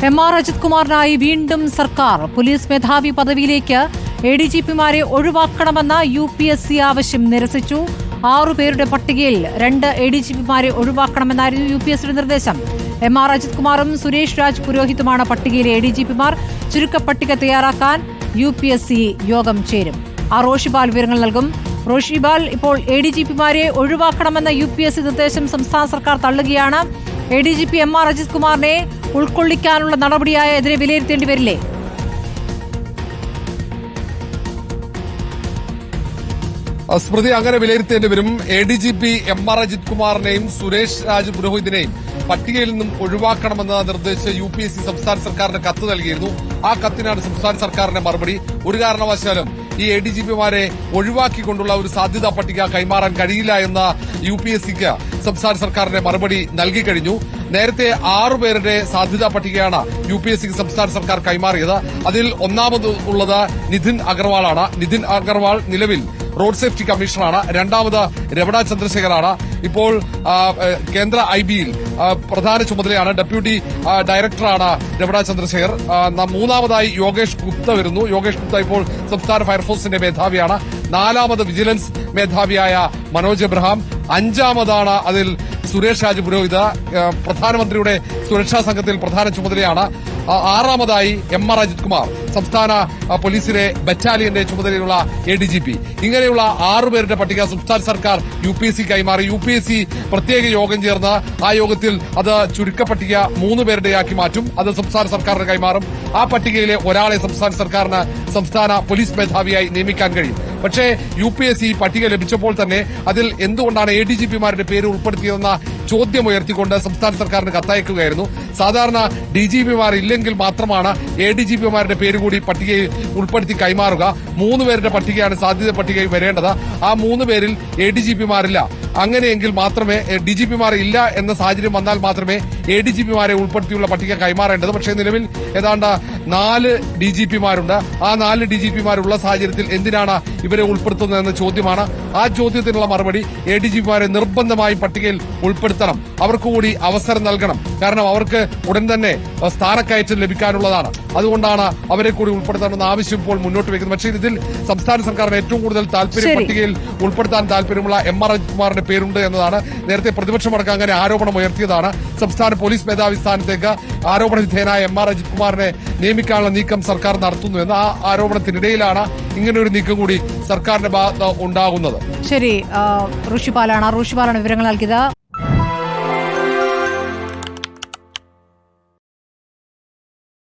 എം.ആർ. അജിത് കുമാറിനായി വീണ്ടും സർക്കാർ. പോലീസ് മേധാവി പദവിയിലേക്ക് എഡിജിപിമാരെ ഒഴിവാക്കണമെന്ന UPSC ആവശ്യം നിരസിച്ചു. 6 പേരുടെ പട്ടികയിൽ 2 എഡിജിപിമാരെ ഒഴിവാക്കണമെന്നായിരുന്നു UPSCയുടെ നിർദ്ദേശം. എം.ആർ. അജിത് കുമാറും സുരേഷ് രാജ് പുരോഹിതുമാണ് പട്ടികയിലെ എഡിജിപിമാർ. ചുരുക്കപ്പട്ടിക തയ്യാറാക്കാൻ UPSC യോഗം ചേരും. റോഷിപാൽ വിവരങ്ങൾ നൽകും. റോഷിപാൽ, ഇപ്പോൾ എഡിജിപിമാരെ ഒഴിവാക്കണമെന്ന UPSC നിർദ്ദേശം സംസ്ഥാന സർക്കാർ തള്ളുകയാണ്. ADGP എം.ആർ. അജിത് കുമാറിനെ ഉൾക്കൊള്ളിക്കാനുള്ള നടപടിയായ എതിരെ വിലയിരുത്തേണ്ടി വരില്ലേ? സ്മൃതി, അങ്ങനെ വിലയിരുത്തേണ്ടി വരും. ADGP എം.ആർ. അജിത് കുമാറിനെയും സുരേഷ് രാജ് പുരോഹിതിനെയും പട്ടികയിൽ നിന്നും ഒഴിവാക്കണമെന്ന് നിർദ്ദേശിച്ച് UPSC സംസ്ഥാന സർക്കാരിന് കത്ത് നൽകിയിരുന്നു. ആ കത്തിനാണ് സംസ്ഥാന സർക്കാരിന്റെ മറുപടി. ഒരു കാരണവശാലും ഈ ADGPമാരെ ഒഴിവാക്കിക്കൊണ്ടുള്ള ഒരു സാധ്യതാ പട്ടിക കൈമാറാൻ കഴിയില്ല എന്ന UPSCക്ക് സംസ്ഥാന സർക്കാരിന്റെ മറുപടി നൽകിക്കഴിഞ്ഞു. നേരത്തെ 6 പേരുടെ സാധ്യതാ പട്ടികയാണ് UPSCക്ക് സംസ്ഥാന സർക്കാർ കൈമാറിയത്. അതിൽ ഒന്നാമത് ഉള്ളത് നിതിൻ അഗർവാളാണ്. നിതിൻ അഗർവാൾ നിലവിൽ റോഡ് സേഫ്റ്റി കമ്മീഷണറാണ്. രണ്ടാമത് രമണ ചന്ദ്രശേഖറാണ്. ഇപ്പോൾ കേന്ദ്ര IBയിൽ പ്രധാന ചുമതലയാണ്. ഡെപ്യൂട്ടി ഡയറക്ടറാണ് രമണ ചന്ദ്രശേഖർ. മൂന്നാമതായി യോഗേഷ് ഗുപ്ത വരുന്നു. യോഗേഷ് ഗുപ്ത ഇപ്പോൾ സംസ്ഥാന ഫയർഫോഴ്സിന്റെ മേധാവിയാണ്. 4ാമത് വിജിലൻസ് മേധാവിയായ മനോജ് എബ്രഹാം. 5ാമതാണ് അതിൽ സുരേഷ് രാജ് പുരോഹിത്, പ്രധാനമന്ത്രിയുടെ സുരക്ഷാ സംഘത്തിൽ പ്രധാന ചുമതലയാണ്. 6ാമതായി എം.ആർ. അജിത് കുമാർ, സംസ്ഥാന പോലീസിലെ ബറ്റാലിയന്റെ ചുമതലയുള്ള ADGP. ഇങ്ങനെയുള്ള 6 പേരുടെ പട്ടിക സംസ്ഥാന സർക്കാർ UPSC കൈമാറി. UPSC പ്രത്യേക യോഗം ചേർന്ന് ആ യോഗത്തിൽ അത് ചുരുക്കപ്പട്ടിക 3 പേരുടെയാക്കി മാറ്റും. അത് സംസ്ഥാന സർക്കാരിന് കൈമാറും. ആ പട്ടികയിലെ ഒരാളെ സംസ്ഥാന സർക്കാരിന് സംസ്ഥാന പോലീസ് മേധാവിയായി നിയമിക്കാൻ കഴിയും. പക്ഷേ UPSC പട്ടിക ലഭിച്ചപ്പോൾ തന്നെ അതിൽ എന്തുകൊണ്ടാണ് ADGPമാരുടെ പേര് ഉൾപ്പെടുത്തിയതെന്ന ചോദ്യം ഉയർത്തിക്കൊണ്ട് സംസ്ഥാന സർക്കാരിന് കത്തയക്കുകയായിരുന്നു. സാധാരണ DGPമാർ ഇല്ലെങ്കിൽ മാത്രമാണ് ADGPമാരുടെ പേര് കൂടി പട്ടികയിൽ ഉൾപ്പെടുത്തി കൈമാറുക. 3 പേരുടെ പട്ടികയാണ് സാധ്യത പട്ടികയിൽ വരേണ്ടത്. ആ 3 പേരിൽ ADGPമാരില്ല. അങ്ങനെയെങ്കിൽ മാത്രമേ DGPമാർ ഇല്ല എന്ന സാഹചര്യം വന്നാൽ മാത്രമേ ADGPമാരെ ഉൾപ്പെടുത്തിയുള്ള പട്ടിക കൈമാറേണ്ടത്. പക്ഷേ നിലവിൽ ഏതാണ്ട് 4 DGPമാരുണ്ട്. ആ 4 DGPമാരുള്ള സാഹചര്യത്തിൽ എന്തിനാണ് ഇവരെ ഉൾപ്പെടുത്തുന്നതെന്ന ചോദ്യമാണ്. ആ ചോദ്യത്തിനുള്ള മറുപടി ADGPമാരെ നിർബന്ധമായും പട്ടികയിൽ ഉൾപ്പെടുത്തണം. അവർക്ക് കൂടി അവസരം നൽകണം. കാരണം അവർക്ക് ഉടൻ തന്നെ സ്ഥാനക്കയറ്റം ലഭിക്കാനുള്ളതാണ്. അതുകൊണ്ടാണ് അവരെ കൂടി ഉൾപ്പെടുത്തണമെന്ന ആവശ്യം ഇപ്പോൾ മുന്നോട്ട് വയ്ക്കുന്നത്. പക്ഷേ ഇതിൽ സംസ്ഥാന സർക്കാരിന് ഏറ്റവും കൂടുതൽ താല്പര്യം പട്ടികയിൽ ഉൾപ്പെടുത്താൻ താല്പര്യമുള്ള എം.ആർ. അജിത് കുമാറിന്റെ പേരുണ്ട് എന്നതാണ്. നേരത്തെ പ്രതിപക്ഷമടക്കം അങ്ങനെ ആരോപണം ഉയർത്തിയതാണ്. സംസ്ഥാന പോലീസ് മേധാവി സ്ഥാനത്തേക്ക് ആരോപണ വിധേയനായ എം.ആർ. അജിത് കുമാറിനെ നിയമിക്കാനുള്ള നീക്കം സർക്കാർ നടത്തുന്നു എന്ന ആ ആരോപണത്തിനിടയിലാണ് ഇങ്ങനെയൊരു നീക്കം കൂടി സർക്കാരിന്റെ ഭാഗത്ത് ഉണ്ടാകുന്നത്. ശരി, ഋഷിപാലാണ് വിവരങ്ങൾ നൽകിയത്.